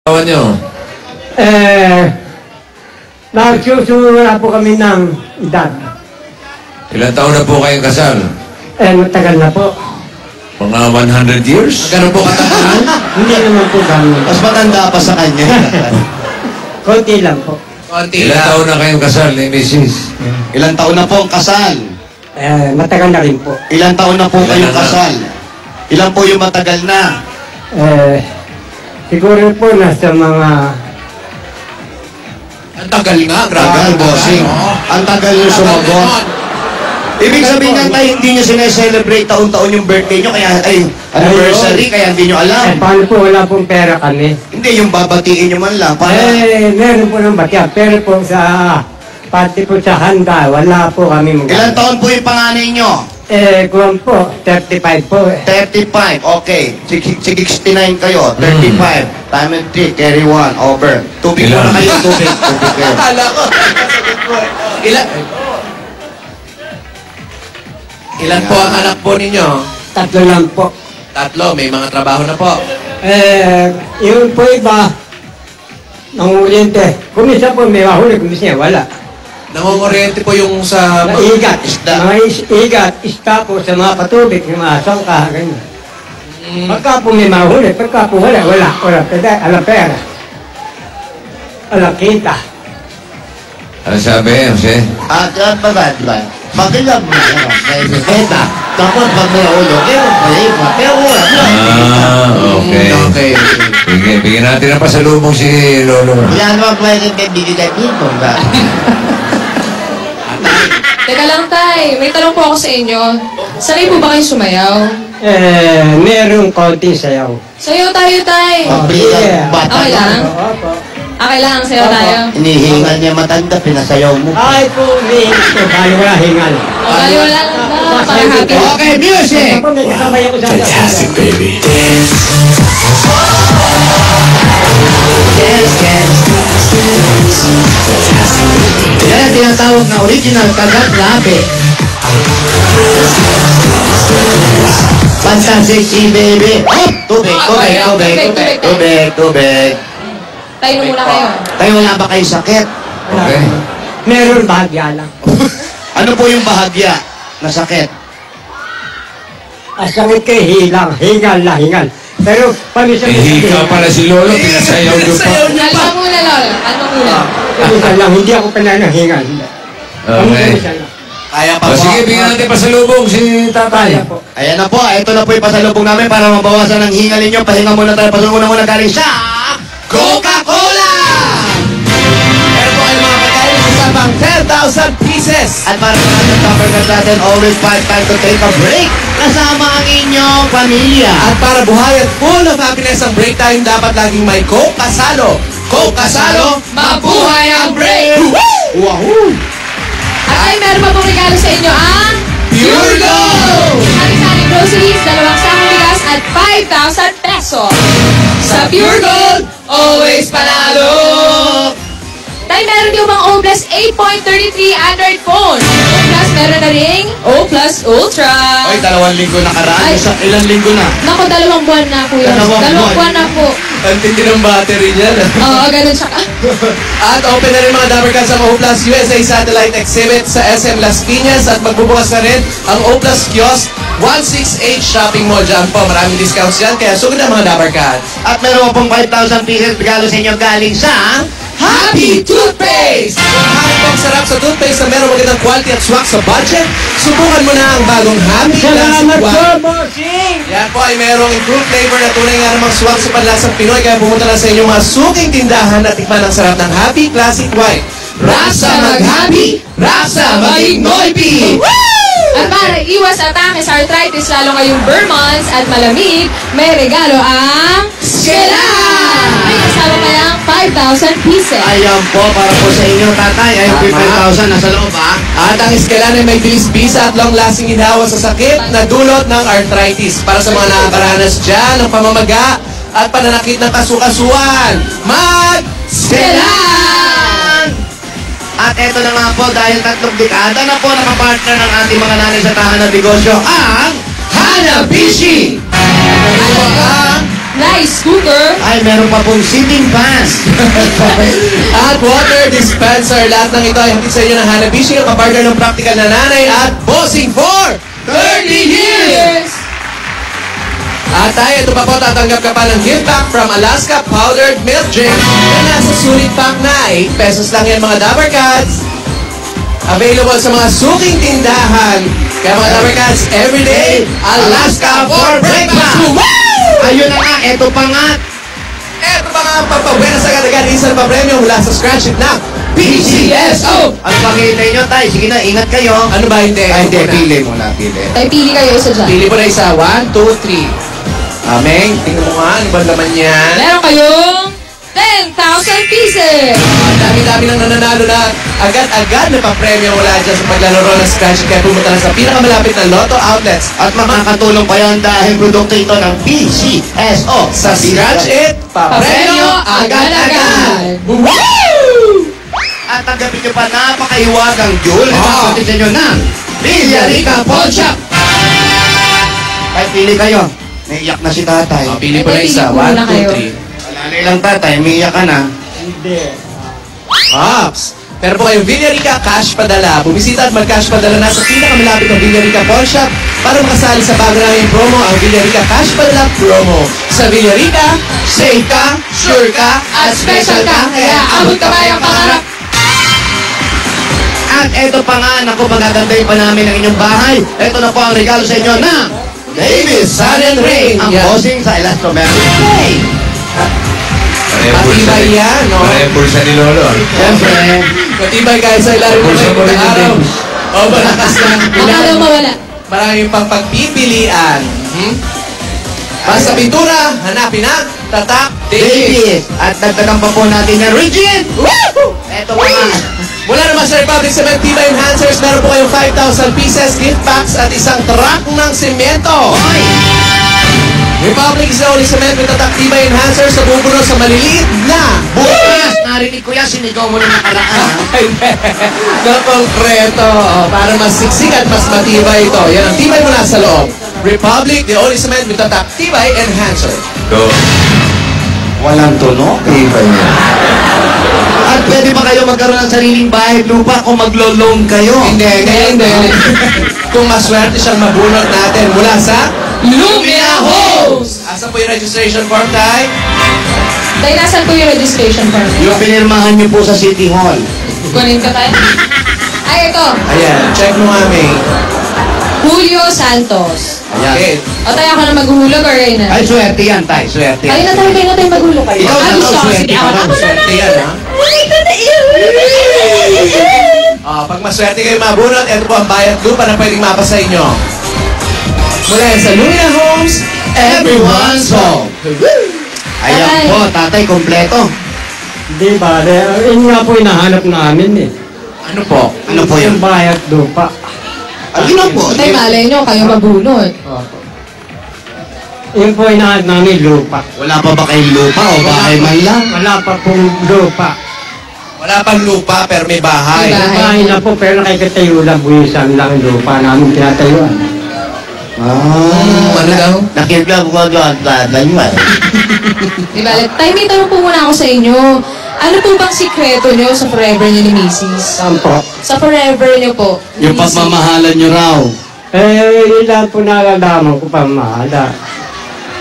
Tawa nyo? Nagsusunod na po kami ng edad. Ilang taon na po kayong kasal? Matagal na po. Mga 100 years? Ganun po katagal? Hindi naman po kami. Mas matanda pa sa kanya. Konti lang po. Konti Ilang lang. taon na kayong kasal ni Mrs.? Ilang taon na po ang kasal? Matagal na rin po. Ilang taon na po Ilan kayong na? kasal? Ilan po yung matagal na? Siguro po nasa mga... Ang tagal nga, grabe. Tagal, bossing. Ang tagal yung sumagot. Ibig sabihin nga tayo, hindi nyo sineselebrate taon-taon yung birthday nyo, kaya, anniversary, kaya hindi nyo alam. paano po wala pong pera kami? Hindi, yung babatiin nyo man lang. Para, Meron po ng batya. Pero po sa... Pati po sa handa, wala po kami ilang taon po yung panganay nyo? Kuwan po, 35 po. 35, okay. 69 kayo, 35. Time and 3, carry 1, over. Tubig Ilan? muna kayo, tubig. Tubig kayo. Akala ko. Ilan po ang anak po ninyo? Tatlo lang po. Tatlo, may mga trabaho na po. Yung po iba, nanguryente. Kumisa po may mahuli, kumisa wala. Nangunguryente po yung sa... Igat, Isda. mga igat, isda po sa mga patubig, yung mga sangka, ganyan. Pagka po may mahuli, pagka po wala, alam pera. Alam kita. Ano sabi, Jose? At yan ba ba, di ba? Magilam mo na, may beta. Tapos pag may ulo, meron pa rin, pero wala na. Okay. Okay. Sige, bigyan natin ng pasalubong si Lolo. Yan naman pwede bibigyan dito, ba? Teka lang, Tay. May tanong po ako sa inyo. Sanay po ba kayo sumayaw? Merong konti sayaw. Sayaw tayo, Tay. Bilang bata Okay lang? Opo. Okay lang, sayaw tayo. Hinihingal niya matanda, pinasayaw mo. Ay po, may ito, bali wala hingal. O, bali wala lang na. Para happy. Okay, music! Ako may kasabay ako sa Fantastic, baby. Yan ang tinatawag na original kagat labi. Fantastic si baby. Oh! Tubig, tubig, tubig, tubig, tubig, tubig. Tayo na muna kayo. Tayo wala ba kayo sakit? Okay. Meron bahagya lang. Ano po yung bahagya na sakit? Asangit kay hilang, hingal na hingal. Pero paminsan Ihika pala si Lolo, pinasayaw nyo pa. Kalma muna, Lola. Kalma muna. paminsan lang, hindi ako pinanahingal. Okay. Paminsan lang. Kaya pa O po. sige, bigyan natin pasalubong si tatay. Kaya po. Ayan na po, ito na po yung pasalubong namin para mabawasan ang hingal ninyo. Pahinga muna tayo, pasalubong na muna galing sa Coca-Cola! Meron po kayo mga pagkain sa sabang 10,000 pieces. At para sa natin topper natin, always find time to take a break kasama ang inyong pamilya. At para buhayan full of happiness ang break time, dapat laging may Coke Kasalo. Coke Kasalo, mabuhay ang break! Wahoo! At ay, meron pa pong regalo sa inyo ang Pure Gold! Sari-sari groceries, 2 sakong bigas at 5,000 pesos. Sa Pure Gold, always panalo! Tay, meron yung bang O Plus 8.33 Android phone. O Plus, meron na ring O Plus Ultra. Ay, 2 linggo nakaraan. Ay. Ilang linggo na? Naku, 2 buwan na, kuya. 2 buwan. 2 buwan na po. Ang tindi ng battery niyan. Oo, ganun siya. At open na rin mga Dabber Cats ang O Plus USA Satellite Exhibit sa SM Las Piñas at magbubukas na rin ang O Plus Kiosk 168 Shopping Mall. Diyan po, maraming discounts yan, kaya sugod na mga Dabber Cats. At meron po pong 5,000 pieces regalo sa inyo galing sa Happy Toothpaste! Kung hanap ang sarap sa toothpaste na meron magandang quality at swak sa budget, subukan mo na ang bagong Happy Classic Salamat po, One. bossing! Yan po ay merong improved flavor na tunay nga namang swak sa panlasang Pinoy, kaya pumunta lang sa inyong mga suking tindahan at tikman ang sarap ng Happy Classic White. Rasa mag-happy, rasa maging noipi! At para iwas atake sa arthritis, lalo ngayong Vermonts at malamig, may regalo ang Skela! May kasama kayang 5,000 pieces. Ayan po, para po sa inyo, tatay. Ay, Tama. 5,000 nasa loob, ha? At ang Skela ay may bilis bisa at long-lasting hinawa sa sakit na dulot ng arthritis. Para sa mga nakakaranas dyan ng pamamaga at pananakit ng kasukasuan, mag-Skela! At eto na nga po, dahil 3 dekada na po nakapartner ng ating mga nanay sa tahanan ng negosyo, ang Hanabishi! Ano ang rice cooker, Ay, meron pa pong sitting fans. at water dispenser. Lahat ng ito ay hatid sa inyo ng Hanabishi, ang kapartner ng practical na nanay at bossing for 30 years! At tayo, ito pa po, tatanggap ka pa ng gift pack from Alaska Powdered Milk Drink na nasa sulit pack na 8 pesos lang yan, mga Dapper Cats. Available sa mga suking tindahan. Kaya mga Dapper Cats, everyday, Alaska for breakfast! Woo! Ayun na nga, eto pa nga. Eto pa nga ang pampabuenas agad-agad isang papremyo mula sa scratch it na PCSO! Ang pangitay nyo, tay. Sige na, ingat kayo. Ano ba hindi? Ay, hindi. Ano muna? Pili muna, pili. tayo pili kayo isa dyan. Pili mo na isa. 1, 2, 3. Ameng, tingnan mo nga. Ano ba naman yan? Meron kayong 10,000 pieces! Ang dami-dami nang nananalo na agad-agad na papremyo mula dyan sa paglalaro ng scratch it. Kaya pumunta lang sa pinakamalapit na Lotto outlets. At makakatulong pa yan dahil produkto ito ng PCSO. Sa scratch it, papremyo agad-agad! Woo! At tanggapin nyo pa napakaiwagang jewel. Ah. Ipapatid sa inyo ng Villarica Pawn Shop! Ay, pili kayo. Naiyak na si tatay. Pili mo na Pili isa. po 1, muna kayo. 2, 3. Alalay lang tatay, umiiyak ka na. Hindi. Pops! Pero po kayong Villarica Cash Padala. Bumisita at mag-cash padala na sa pinakamalapit ng Villarica Pawn Shop para makasali sa bago namin promo, ang Villarica Cash Padala Promo. Sa Villarica, safe ka, sure ka, at special ka, kaya abot ka ba yung pangarap? At eto pa nga, naku, magagandahin pa namin ang inyong bahay. Eto na po ang regalo sa inyo na Davis Sun and Rain! ang Yan. bossing sa Elastomeric Play. Matibay yan, no? Parang bulsa ni Lolo. Siyempre, Matibay kahit sa ilalim mo Bulsa mo rin ng yung araw. Davis. O, malakas lang. Akala mo mawala. Maraming pang pagpipilian. Basta pintura, hanapin ang Tatak Davis. Davis. At dagdagan pa po natin yung Rigid. Eto pa nga. Mula naman sa Republic Cement Tibay Enhancers, meron po kayong 5,000 pieces, gift packs at isang truck ng semento. Hoy! Republic is the only cement with Tatak Tibay Enhancers na bubuno sa maliliit na Bukas, narinig ko yan, sinigaw mo na nakaraan. na konkreto para mas siksik at mas matibay ito. Yan ang tibay mo nasa loob. Republic, the only cement with Tatak Tibay Enhancer. Go. Walang tunog. Iba niya. At pwede ba kayo magkaroon ng sariling bahay at lupa kung maglo-loan kayo? Hindi. Kung maswerte siyang mabunot natin mula sa Lumia Homes! Asa po yung registration form, Tay? Tayo, nasan po yung registration form? Yung pinirmahan niyo po sa City Hall. Kunin ka tayo. Ay, ito. Ayan, check mo nga, May. Julio Santos. Ayan. Okay. O tayo ako na maghuhulog or Reyna? Ay, swerte yan, tay. Swerte Tayo yan. na tayo maghulog. Ikaw na Gusto daw, ko, swerte sige, ka ako na. na. Swerte yan, ha? Pag maswerte kayo mabunot, ito po ang bayad lupa na pwedeng mapasa inyo. Mula yan sa Lumina Homes, everyone's home. Ayan Tatay. po, tatay, kompleto. Di ba? Yun nga po hinahanap namin eh. Ano po? Ano po yun? Yung bahay at lupa. Ano po? Tayo, malay nyo, kayo mabunot. Yun po hinahanap namin lupa. Wala pa ba kayong lupa o bahay man lang? Wala pa pong lupa. Wala pang lupa, pero may bahay. May May bahay na po pero nakikitayo lang buwisan lang yung lupa namin tinatayuan. Ano daw? Nakikita ko doon, tatay mo. Di ba? Tayo, may tanong po muna ako sa inyo. Ano po bang sikreto nyo sa forever nyo ni Mrs.? Saan po? Sa forever nyo po. ni Yung Mrs. pagmamahalan nyo raw. Ilan po nalalaman ko pa mahala.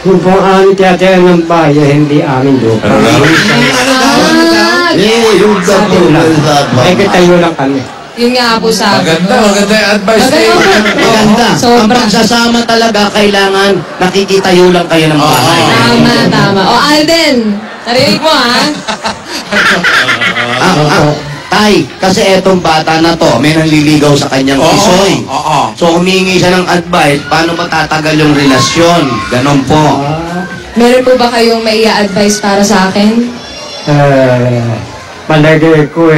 Kung po amin tinatayuan ng bahay, hindi amin lupa. Ano daw? Ah, Yung Sabi lang. Nakikitayo lang kami. yun nga po sa Maganda yung advice niya. Maganda. Ang Sobra. pagsasama talaga, kailangan nakikitayo lang kayo ng bahay. Tama. O, Alden, narinig mo ha? Tay, kasi etong bata na to, may nanliligaw sa kanyang kisoy. Oo. So, humingi siya ng advice, paano matatagal yung relasyon? Ganon po. Meron po ba kayong may advice para sa akin? Palagay ko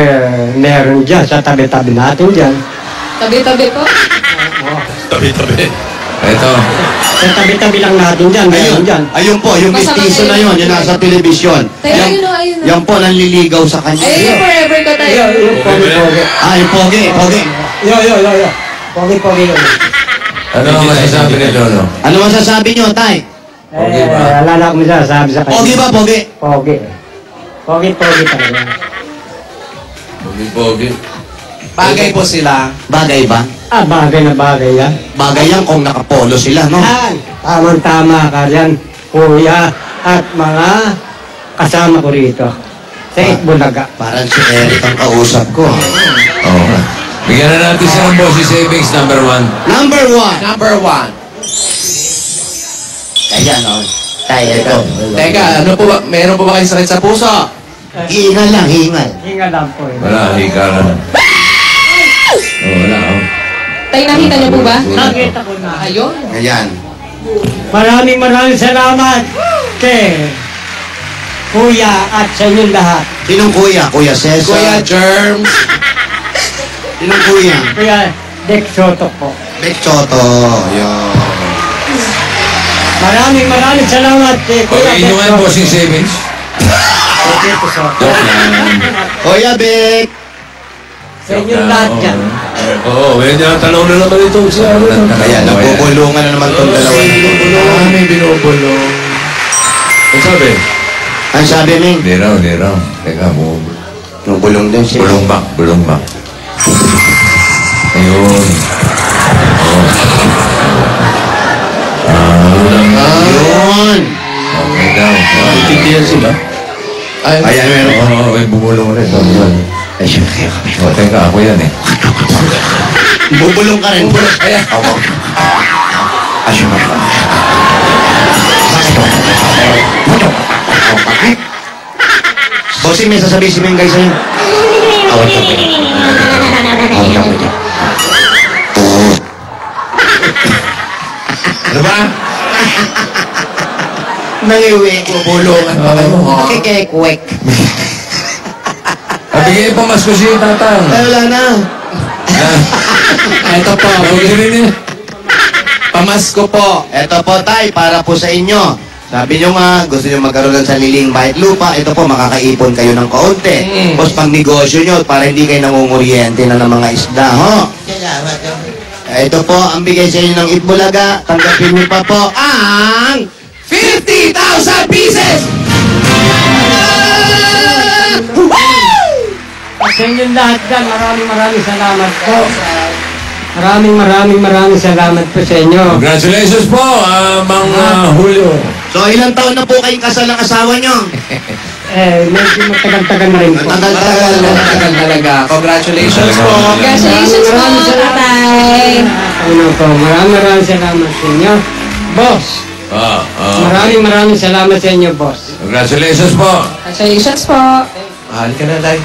meron dyan sa tabi-tabi natin dyan. Tabi-tabi po? Tabi-tabi. Ito. Sa tabi-tabi lang natin dyan, meron dyan. Ayun po, yung Masama mistiso na na yun. yun, yung nasa telebisyon. Tayo, ayun o, ayun o. Yan po, nanliligaw sa kanya. Ayun yung forever ko tayo. Yung pogi-pogi. Yung pogi. Yo. Pogi-pogi yun. Ano ang masasabi ni Lolo? Ano masasabi nyo, tay? Pogi ba? Alala ko siya, sabi sa kanya. Pogi ba, pogi? Pogi. Pogi talaga. Pogi. Bagay po sila. Bagay ba? Bagay na bagay yan. Bagay yan kung nakapolo sila, no? Tamang-tama ka dyan, kuya, at mga kasama ko rito. Sa Itbulaga. Parang si Eric ang kausap ko. Oo. Bigyan na natin siya ng Bossy Savings number 1. Number 1. Number 1. Ayan, o. Tayo ito. Teka, ano po ba? Meron po ba kayong sakit sa puso? Hingal lang, hingal. Hinga lang po. Wala, hika ka na. Wala, oh. Tay, nakita niyo po ba? Nakita ko na. Ayun. Ayan. Maraming salamat kay kuya at sa inyong lahat. Sinong kuya? Kuya Cesar? Kuya Germs. Sinong kuya? Kuya Dex Soto po. Bek Choto. Yun. Maraming salamat kay Kuya Okay, inyong ang Bossy Savings. Dex Soto. Joke lang. Kuya Bek. Sa inyong lahat dyan. Oo, may tanaw na naman ito siya. Ayan, nagpupulungan na naman itong dalawa. May binubulong. Ang sabi? Ang sabi, Ming? Hindi raw. Teka, bumubulong. Nubulong din siya. Bulong back. Ayun. Yun. Okay daw. Titiyan sila. Ayan, meron. Oo, may bumulong rin. Ay, syempre kami. O, teka, ako yan eh. Bubulong ka rin. Ayan. Ako. Asyo ka. Bossing, may sasabihin si Ming guys sa'yo. Awat ka pwede. Awat ka pwede. Ano ba? Nangiwi. Bubulungan pa kayo. Kikikwek. Bigay pa mas ko si tatang. Ay, wala na. Ito po. Bigyan niya. Pamasko po. Ito po, tay, para po sa inyo. Sabi nyo nga, gusto nyo magkaroon ng sariling bahay lupa, ito po, makakaipon kayo ng kaunti. Tapos pang negosyo nyo, para hindi kayo nangunguryente na ng mga isda, ho? Ito po, ang bigay sa inyo ng Itbulaga, tanggapin nyo pa po ang 50,000 pieces! Sa inyong lahat dyan, maraming salamat po. Maraming salamat po sa inyo. Congratulations po, Mang Julio. So, ilang taon na po kayong kasal ng asawa nyo? Medyo matagal-tagal na rin po. Matagal-tagal na. Matagal talaga. Congratulations po. Congratulations po, Tatay. Ano po, maraming salamat sa inyo. Boss, maraming salamat sa inyo, boss. Congratulations po. Congratulations po. Mahal ka na, Day.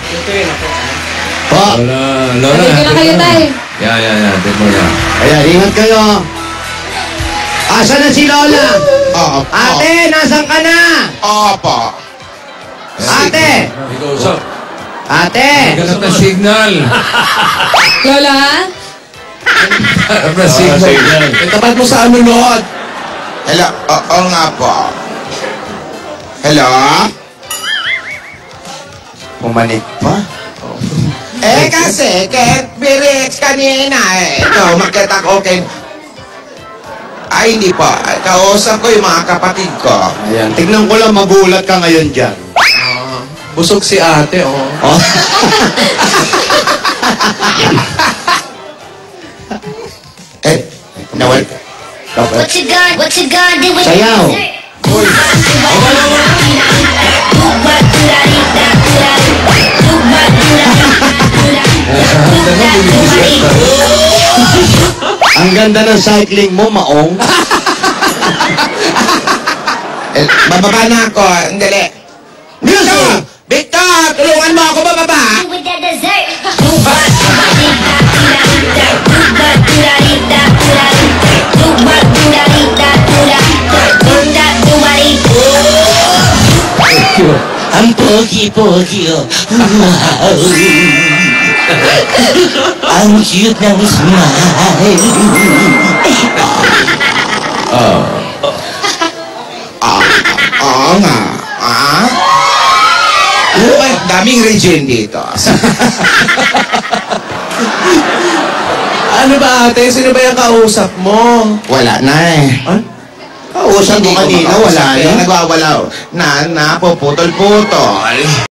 Po, Lola. Halika na kayo, Tay. Yan. Tignan mo yan. ayan, ingat kayo. Asa na si Lola? Ate, nasan ka na? Opo. Ate! Ikaw, so. Ate! Ganap na signal. Lola? Ganap na signal. Itapat mo sa anunod. Hello? Oo nga po. Hello? Pumanik pa. Kasi, kahit birix kanina ito, magkita ko kay... Ay, hindi po. Kausap ko yung mga kapatid ko. Ayan, tignan ko lang, magulat ka ngayon dyan. Busog si ate, oh. Oh. Nawal. What you gonna do with Sayaw. Ang ganda ng cycling mo, maong. Bababa na ako. Ang dali. Victor! Victor! Tulungan mo ako bababa! with that dessert? Ang pogi-pogi, oh. Ang cute ng smile. Oo nga. Ay, daming region dito. Ano ba, ate? Sino ba yung kausap mo? Wala na eh. Kausap mo kanina, wala Kaya na. nagwawala. Napuputol-putol.